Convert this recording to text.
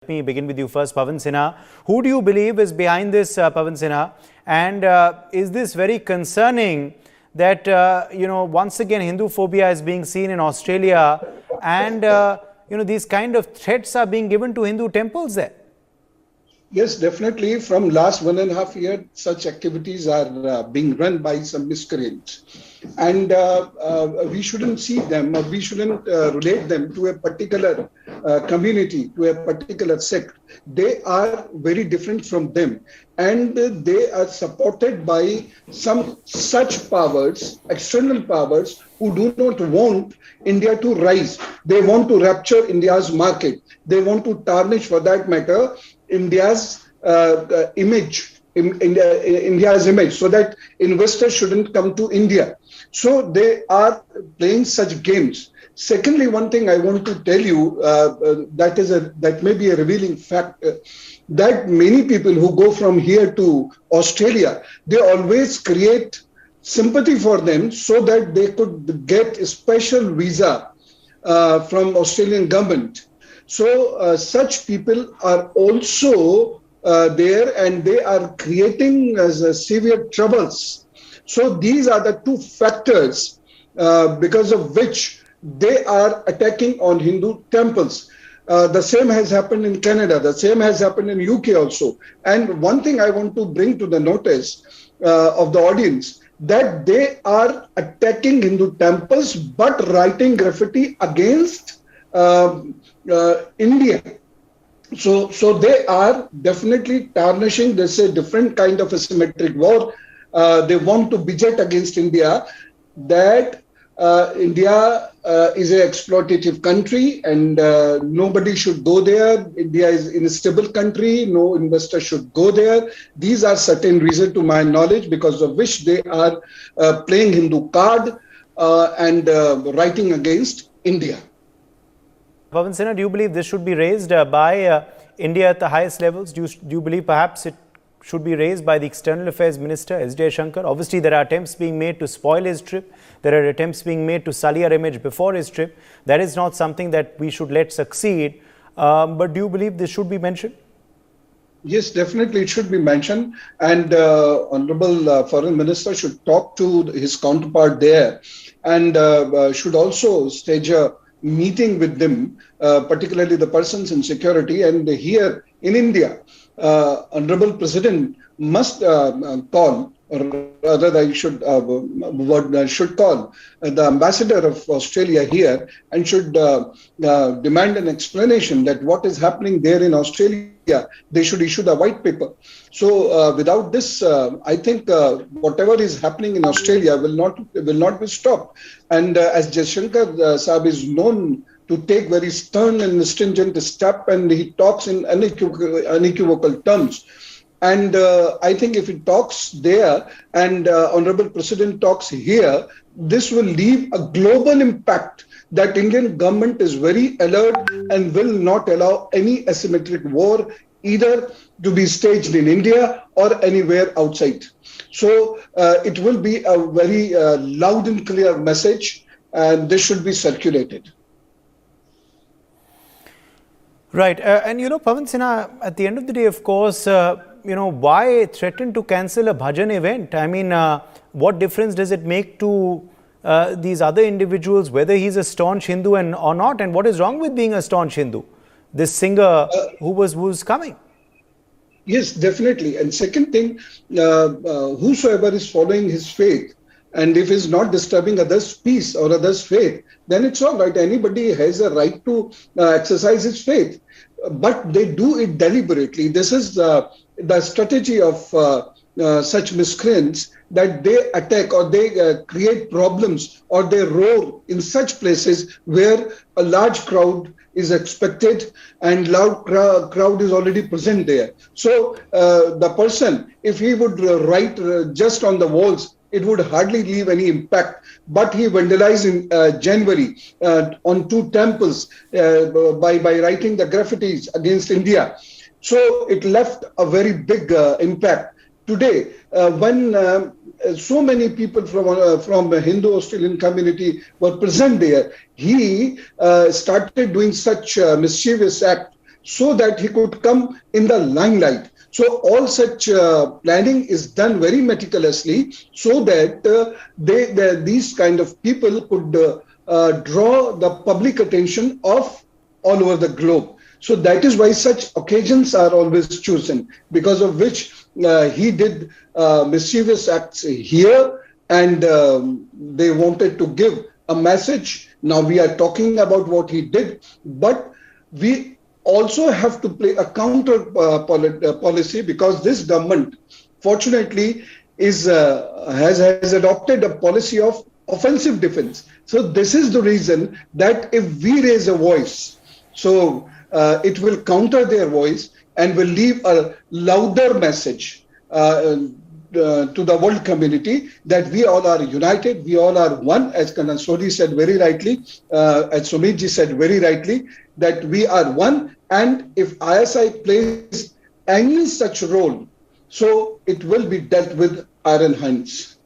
Let me begin with you first, Pawan Sinha. Who do you believe is behind this, Pawan Sinha? And is this very concerning that, once again, Hindu phobia is being seen in Australia and, these kind of threats are being given to Hindu temples there? Yes, definitely. From last 1.5 years, such activities are being run by some miscreants. And we shouldn't see them, or we shouldn't relate them to a particular community, to a particular sect. They are very different from them. And they are supported by some such powers, external powers, who do not want India to rise. They want to rapture India's market. They want to tarnish, for that matter, India's image, India's image, so that investors shouldn't come to India. So they are playing such games. Secondly, one thing I want to tell you that may be a revealing fact, that many people who go from here to Australia, they always create sympathy for them so that they could get a special visa from Australian government. So such people are also there, and they are creating severe troubles. So these are the two factors because of which they are attacking on Hindu temples. The same has happened in Canada. The same has happened in UK also. And one thing I want to bring to the notice of the audience, that they are attacking Hindu temples but writing graffiti against India. So they are definitely tarnishing. This is a different kind of asymmetric war. They want to bejet against India, that India is an exploitative country and nobody should go there. India is an unstable country. No investor should go there. These are certain reasons, to my knowledge, because of which they are playing Hindu card and writing against India. Pawan Sinha, do you believe this should be raised by India at the highest levels? Do you believe perhaps it should be raised by the External Affairs Minister, S. Jaishankar? Obviously, there are attempts being made to spoil his trip. There are attempts being made to sully our image before his trip. That is not something that we should let succeed. But do you believe this should be mentioned? Yes, definitely it should be mentioned. And Honorable Foreign Minister should talk to his counterpart there, and should also stage a meeting with them, particularly the persons in security. And here in India, Honorable President must call, or rather I should call the ambassador of Australia here, and should demand an explanation that what is happening there in Australia. They should issue the white paper. So without this, I think whatever is happening in Australia will not be stopped. And as Jaishankar Saab is known to take very stern and stringent step, and he talks in unequivocal terms. And I think if he talks there and Honorable President talks here, this will leave a global impact, that Indian government is very alert and will not allow any asymmetric war either to be staged in India or anywhere outside. So it will be a very loud and clear message, and this should be circulated. Right. And Pawan Sinha, at the end of the day, of course, why threaten to cancel a bhajan event? I mean, what difference does it make to these other individuals, whether he's a staunch Hindu or not? And what is wrong with being a staunch Hindu? This singer who was coming. Yes, definitely. And second thing, whosoever is following his faith, and if he's not disturbing others' peace or others' faith, then it's all right. Anybody has a right to exercise his faith. But they do it deliberately. This is the strategy of such miscreants, that they attack or they create problems, or they roar in such places where a large crowd is expected and loud crowd is already present there. So the person, if he would write just on the walls, it would hardly leave any impact. But he vandalized in January on 2 temples by writing the graffitis against India. So it left a very big impact. Today, when so many people from the Hindu Australian community were present there, he started doing such mischievous act so that he could come in the limelight. So all such planning is done very meticulously so that these kind of people could draw the public attention of all over the globe. So that is why such occasions are always chosen, because of which he did mischievous acts here, and they wanted to give a message. Now we are talking about what he did, but we also have to play a counter policy, because this government, fortunately, has adopted a policy of offensive defense. So this is the reason that if we raise a voice, so it will counter their voice and will leave a louder message to the world community that we all are united, we all are one, as Sodi said very rightly, as Sumit said very rightly, that we are one, and if ISI plays any such role, so it will be dealt with iron hands.